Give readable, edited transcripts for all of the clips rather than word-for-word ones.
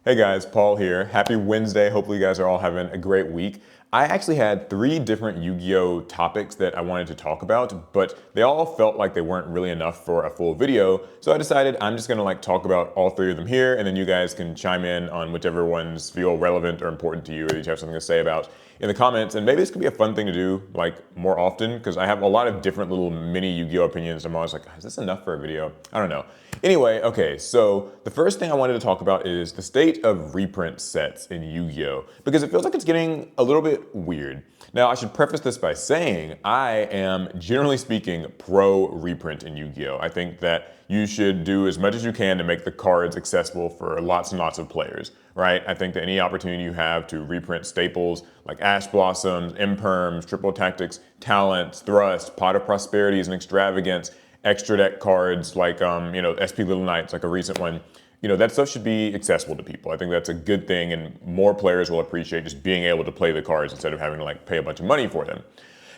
Hey guys, Paul here. Happy Wednesday. Hopefully you guys are all having a great week. I actually had 3 different Yu-Gi-Oh topics that I wanted to talk about, but they all felt like they weren't really enough for a full video. So I decided I'm just gonna talk about all 3 of them here, and then you guys can chime in on whichever ones feel relevant or important to you, or that you have something to say about in the comments. And maybe this could be a fun thing to do more often, because I have a lot of different little mini Yu-Gi-Oh opinions. I'm always like, is this enough for a video? I don't know. Anyway, okay, so the first thing I wanted to talk about is the state of reprint sets in Yu-Gi-Oh! Because it feels like it's getting a little bit weird. Now, I should preface this by saying I am, generally speaking, pro reprint in Yu-Gi-Oh! I think that you should do as much as you can to make the cards accessible for lots and lots of players, right? I think that any opportunity you have to reprint staples like Ash Blossoms, Imperms, Triple Tactics, Talents, Thrust, Pot of Prosperities, and Extravagance, extra deck cards like SP Little Knights, like a recent one, that stuff should be accessible to people. I think that's a good thing, and more players will appreciate just being able to play the cards instead of having to pay a bunch of money for them.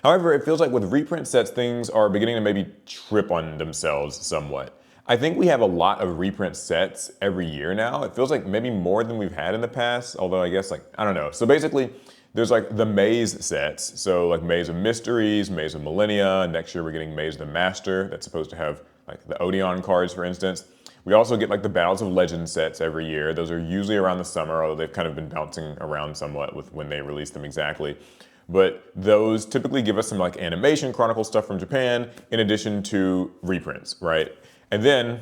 However, it feels like with reprint sets, things are beginning to maybe trip on themselves somewhat. I think we have a lot of reprint sets every year now. It feels like maybe more than we've had in the past, although I guess I don't know. So basically, there's the Maze sets. So Maze of Mysteries, Maze of Millennia. Next year we're getting Maze of the Master. That's supposed to have the Odeon cards, for instance. We also get the Battles of Legend sets every year. Those are usually around the summer, although they've kind of been bouncing around somewhat with when they release them exactly. But those typically give us some animation chronicle stuff from Japan in addition to reprints, right? And then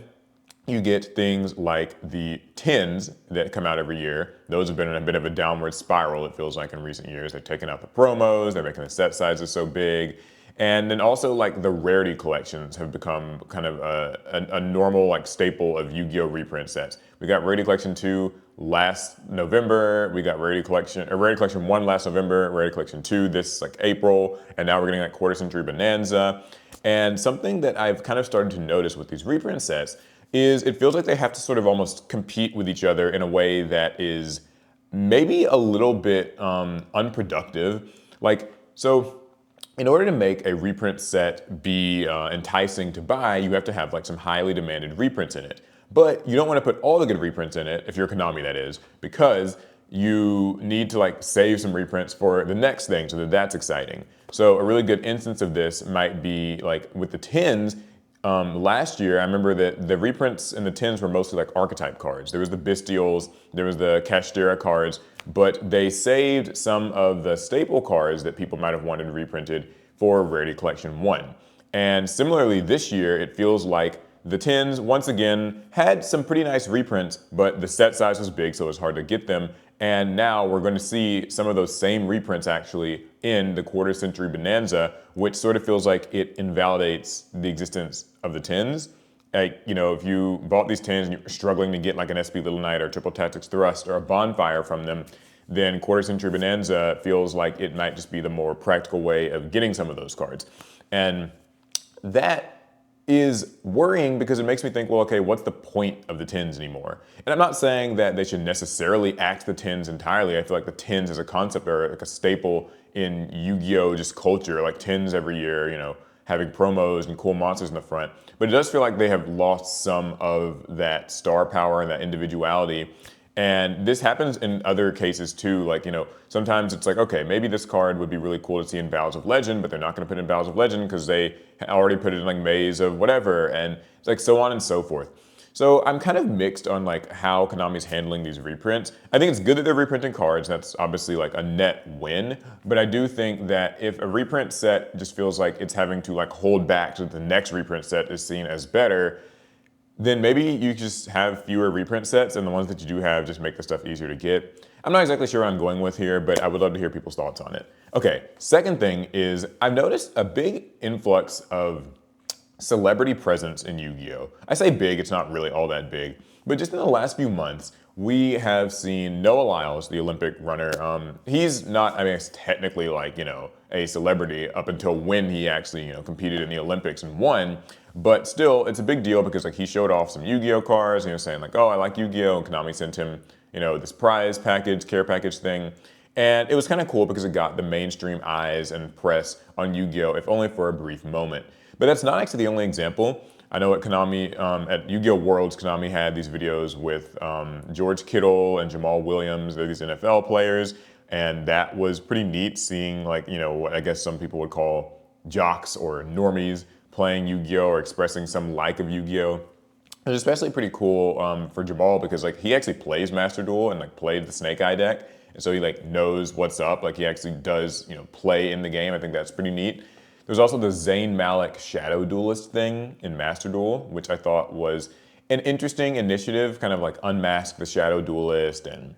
you get things like the tins that come out every year. Those have been in a bit of a downward spiral, it feels like, in recent years. They've taken out the promos, they're making the set sizes so big. And then also the rarity collections have become kind of a normal staple of Yu-Gi-Oh reprint sets. We got Rarity Collection 2 last November, we got Rarity Collection 1 last November, Rarity Collection 2 this April, and now we're getting Quarter Century Bonanza. And something that I've kind of started to notice with these reprint sets is it feels like they have to sort of almost compete with each other in a way that is maybe a little bit unproductive. So in order to make a reprint set be enticing to buy, you have to have some highly demanded reprints in it. But you don't want to put all the good reprints in it, if you're Konami that is, because you need to save some reprints for the next thing so that that's exciting. So a really good instance of this might be with the tins. Last year, I remember that the reprints in the tins were mostly archetype cards. There was the Bestials, there was the Kashtira cards, but they saved some of the staple cards that people might have wanted reprinted for Rarity Collection 1. And similarly, this year, it feels like the tins, once again, had some pretty nice reprints, but the set size was big, so it was hard to get them. And now we're going to see some of those same reprints actually in the Quarter Century Bonanza, which sort of feels like it invalidates the existence of the tins. If you bought these tins and you're struggling to get an SP Little Knight or Triple Tactics Thrust or a Bonfire from them, then Quarter Century Bonanza feels like it might just be the more practical way of getting some of those cards. And that is worrying because it makes me think, well, okay, what's the point of the tins anymore? And I'm not saying that they should necessarily axe the tins entirely. I feel like the tins as a concept are a staple in Yu-Gi-Oh! Just culture, tins every year, having promos and cool monsters in the front. But it does feel like they have lost some of that star power and that individuality. And this happens in other cases too. Sometimes it's okay, maybe this card would be really cool to see in Battles of Legend, but they're not going to put it in Battles of Legend because they already put it in Maze of whatever, and it's so on and so forth. So I'm kind of mixed on how Konami's handling these reprints. I think it's good that they're reprinting cards. That's obviously a net win. But I do think that if a reprint set just feels like it's having to hold back so that the next reprint set is seen as better, then maybe you just have fewer reprint sets, and the ones that you do have just make the stuff easier to get. I'm not exactly sure where I'm going with here, but I would love to hear people's thoughts on it. Okay, second thing is I've noticed a big influx of celebrity presence in Yu-Gi-Oh! I say big, it's not really all that big, but just in the last few months, we have seen Noah Lyles, the Olympic runner. He's not, it's technically a celebrity up until when he actually, competed in the Olympics and won. But still, it's a big deal because he showed off some Yu-Gi-Oh cards, saying oh, I like Yu-Gi-Oh, and Konami sent him, this prize package, care package thing. And it was kind of cool because it got the mainstream eyes and press on Yu-Gi-Oh, if only for a brief moment. But that's not actually the only example. I know at Konami, at Yu-Gi-Oh! Worlds, Konami had these videos with George Kittle and Jamal Williams. They're these NFL players, and that was pretty neat seeing, like, you know, what I guess some people would call jocks or normies playing Yu-Gi-Oh! Or expressing some like of Yu-Gi-Oh! It's especially pretty cool for Jamal because like he actually plays Master Duel and like played the Snake Eye deck, and so he like knows what's up. Like he actually does, you know, play in the game. I think that's pretty neat. There's also the Zayn Malik Shadow Duelist thing in Master Duel, which I thought was an interesting initiative, kind of like unmask the Shadow Duelist, and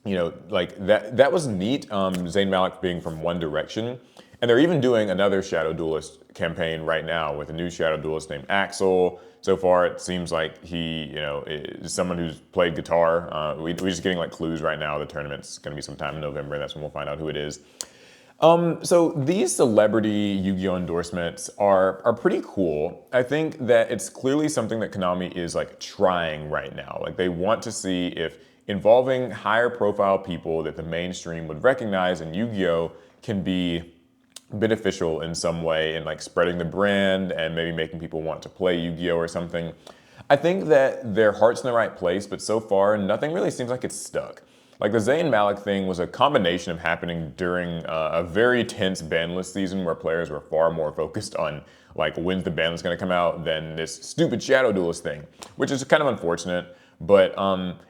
you know, like that was neat. Zayn Malik being from One Direction, and they're even doing another Shadow Duelist campaign right now with a new Shadow Duelist named Axel. So far, it seems like he, you know, is someone who's played guitar. We're just getting like clues right now. The tournament's going to be sometime in November, and that's when we'll find out who it is. So these celebrity Yu-Gi-Oh endorsements are pretty cool. I think that it's clearly something that Konami is like trying right now. Like they want to see if involving higher profile people that the mainstream would recognize in Yu-Gi-Oh can be beneficial in some way in like spreading the brand and maybe making people want to play Yu-Gi-Oh or something. I think that their heart's in the right place, but so far nothing really seems like it's stuck. Like the Zayn Malik thing was a combination of happening during a very tense banlist season where players were far more focused on like when's the banlist going to come out than this stupid Shadow Duelist thing, which is kind of unfortunate. But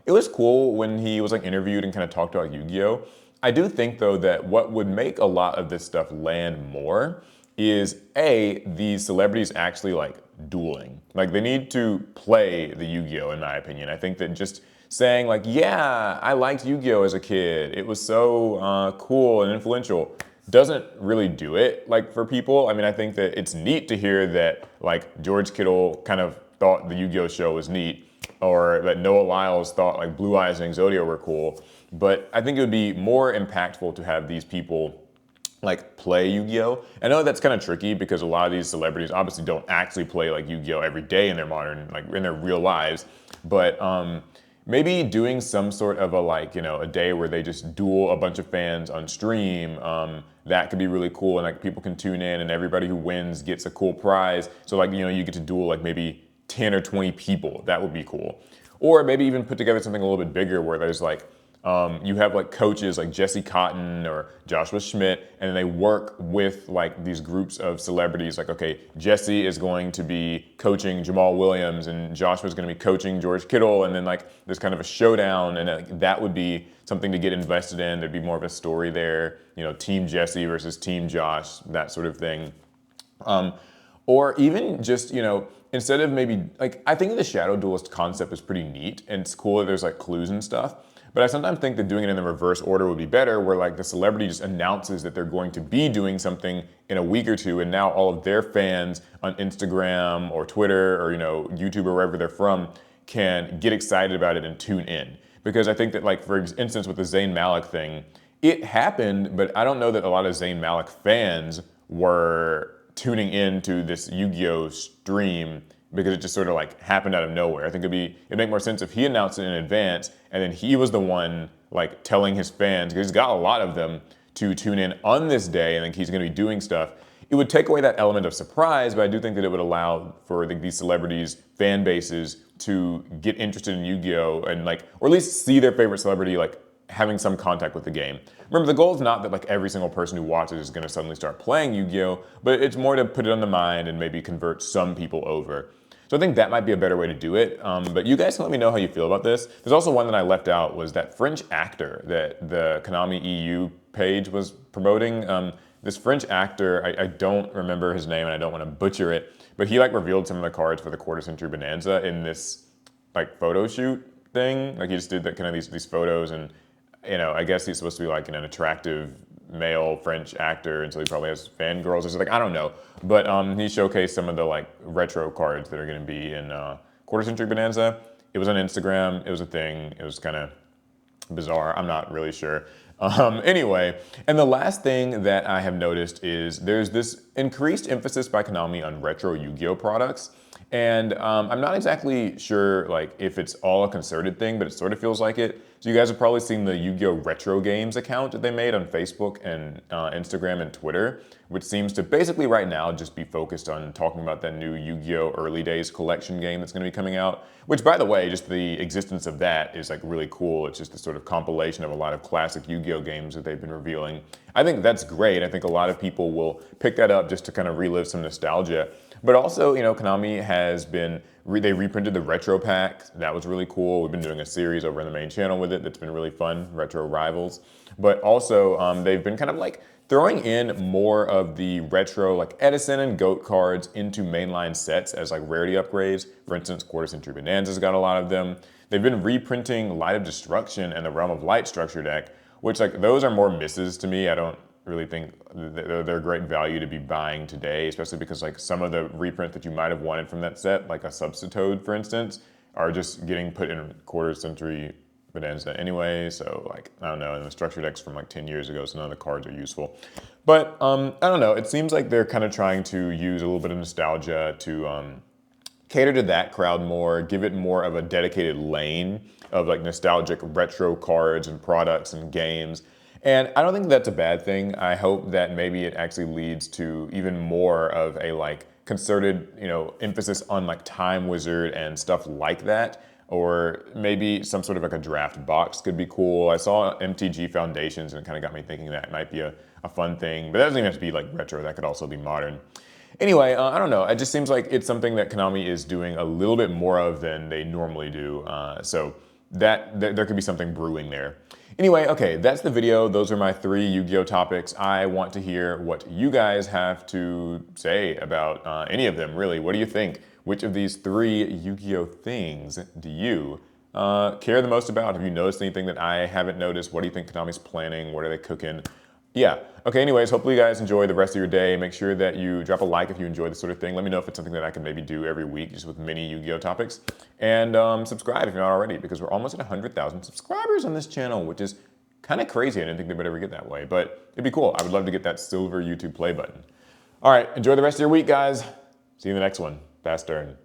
it was cool when he was like interviewed and kind of talked about Yu-Gi-Oh! I do think though that what would make a lot of this stuff land more is these celebrities actually like dueling. Like they need to play the Yu-Gi-Oh! In my opinion. I think that just saying like, yeah, I liked Yu-Gi-Oh! As a kid, it was so cool and influential, doesn't really do it like for people. I mean, I think that it's neat to hear that like George Kittle kind of thought the Yu-Gi-Oh! Show was neat, or that Noah Lyles thought like Blue Eyes and Exodia were cool. But I think it would be more impactful to have these people like play Yu-Gi-Oh! I know that's kind of tricky because a lot of these celebrities obviously don't actually play like Yu-Gi-Oh! Every day in their modern, like in their real lives. But maybe doing some sort of a like, you know, a day where they just duel a bunch of fans on stream, that could be really cool. And like people can tune in and everybody who wins gets a cool prize. So like, you know, you get to duel like maybe 10 or 20 people. That would be cool. Or maybe even put together something a little bit bigger where there's like, you have like coaches like Jesse Cotton or Joshua Schmidt, and they work with like these groups of celebrities. Like, okay, Jesse is going to be coaching Jamal Williams, and Joshua is going to be coaching George Kittle, and then like there's kind of a showdown, and that would be something to get invested in. There'd be more of a story there, you know, Team Jesse versus Team Josh, that sort of thing. Or even just, you know, instead of maybe like, I think the Shadow Duelist concept is pretty neat, and it's cool that there's like clues and stuff. But I sometimes think that doing it in the reverse order would be better, where like the celebrity just announces that they're going to be doing something in a week or two, and now all of their fans on Instagram or Twitter or, you know, YouTube or wherever they're from can get excited about it and tune in. Because I think that, like, for instance, with the Zayn Malik thing, it happened, but I don't know that a lot of Zayn Malik fans were tuning in to this Yu-Gi-Oh! Stream because it just sort of like happened out of nowhere. I think it'd make more sense if he announced it in advance and then he was the one like telling his fans, because he's got a lot of them, to tune in on this day and then he's gonna be doing stuff. It would take away that element of surprise, but I do think that it would allow for these celebrities' fan bases to get interested in Yu-Gi-Oh! And like, or at least see their favorite celebrity like having some contact with the game. Remember, the goal is not that like every single person who watches is gonna suddenly start playing Yu-Gi-Oh! But it's more to put it on the mind and maybe convert some people over. So I think that might be a better way to do it. But you guys can let me know how you feel about this. There's also one that I left out, was that French actor that the Konami EU page was promoting. This French actor, I don't remember his name and I don't want to butcher it, but he like revealed some of the cards for the Quarter Century Bonanza in this like photo shoot thing. Like he just did that kind of these photos, and you know, I guess he's supposed to be like an attractive male French actor, and so he probably has fangirls or something. I don't know, but he showcased some of the like retro cards that are going to be in Quarter Century Bonanza. It was on Instagram. It was a thing. It was kind of bizarre. I'm not really sure. Anyway, and the last thing that I have noticed is there's this increased emphasis by Konami on retro Yu-Gi-Oh products. And I'm not exactly sure like if it's all a concerted thing, but it sort of feels like it. So you guys have probably seen the Yu-Gi-Oh Retro Games account that they made on Facebook and Instagram and Twitter, which seems to basically right now just be focused on talking about that new Yu-Gi-Oh Early Days collection game that's going to be coming out. Which, by the way, just the existence of that is like really cool. It's just a sort of compilation of a lot of classic Yu-Gi-Oh games that they've been revealing. I think that's great. I think a lot of people will pick that up just to kind of relive some nostalgia. But also, you know, Konami has been, they reprinted the Retro Pack. That was really cool. We've been doing a series over in the main channel with it that's been really fun, Retro Rivals. But also, they've been kind of like throwing in more of the retro, like Edison and GOAT cards into mainline sets as like rarity upgrades. For instance, Quarter Century Bonanza's got a lot of them. They've been reprinting Light of Destruction and the Realm of Light structure deck, which like those are more misses to me. I don't really think they're great value to be buying today, especially because like some of the reprints that you might have wanted from that set, like a Substitute, for instance, are just getting put in Quarter Century Bonanza anyway. So like, I don't know, and the structure deck's from like 10 years ago, so none of the cards are useful. But I don't know, it seems like they're kind of trying to use a little bit of nostalgia to cater to that crowd more, give it more of a dedicated lane of like nostalgic retro cards and products and games. And I don't think that's a bad thing. I hope that maybe it actually leads to even more of a like concerted, you know, emphasis on like Time Wizard and stuff like that. Or maybe some sort of like a draft box could be cool. I saw MTG Foundations and it kind of got me thinking that might be a fun thing. But that doesn't even have to be like retro, that could also be modern. Anyway, I don't know. It just seems like it's something that Konami is doing a little bit more of than they normally do. So there could be something brewing there. Anyway, okay, that's the video. Those are my 3 Yu-Gi-Oh topics. I want to hear what you guys have to say about any of them, really. What do you think? Which of these 3 Yu-Gi-Oh things do you care the most about? Have you noticed anything that I haven't noticed? What do you think Konami's planning? What are they cooking? Yeah. Okay, anyways, hopefully you guys enjoy the rest of your day. Make sure that you drop a like if you enjoy this sort of thing. Let me know if it's something that I can maybe do every week, just with mini Yu-Gi-Oh topics. And subscribe if you're not already, because we're almost at 100,000 subscribers on this channel, which is kind of crazy. I didn't think they would ever get that way, but it'd be cool. I would love to get that silver YouTube play button. All right, enjoy the rest of your week, guys. See you in the next one. Fast turn.